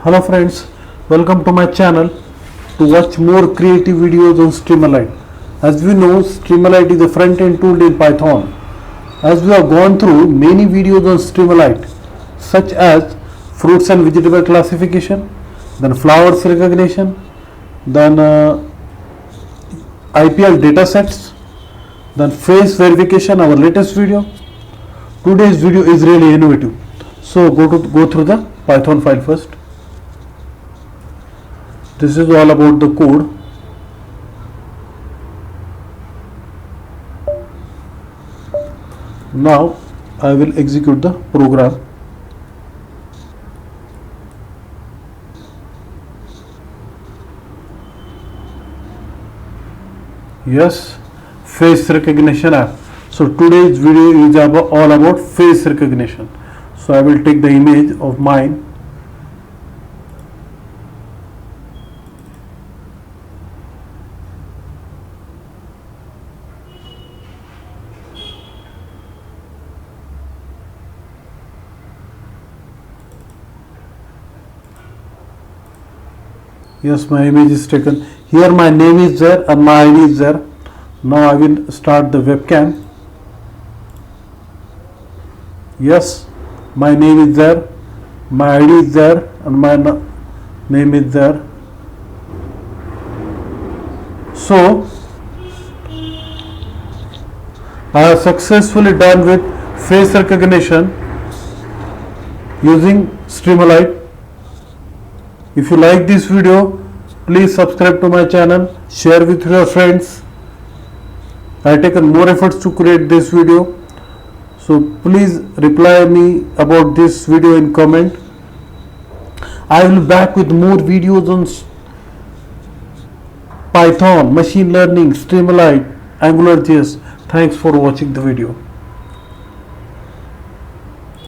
Hello friends, welcome to my channel to watch more creative videos on Streamlit. As we know, Streamlit is a front-end tool in Python. As we have gone through many videos on Streamlit, such as fruits and vegetable classification, then flowers recognition, then IPL datasets, then face verification, our latest video. Today's video is really innovative. So go through the Python file first. This is all about the code. Now I will execute the program. Yes, face recognition app. So today's video is all about face recognition. So I will take the image of mine. Yes, my image is taken. Here my name is there and my ID is there. Now I will start the webcam. Yes, my name is there, my ID is there and my name is there. So I have successfully done with face recognition using Streamlit. If you like this video, please subscribe to my channel, share with your friends. I have taken more efforts to create this video. So please reply me about this video in comment. I will be back with more videos on Python, machine learning, Streamlit, AngularJS. Thanks for watching the video.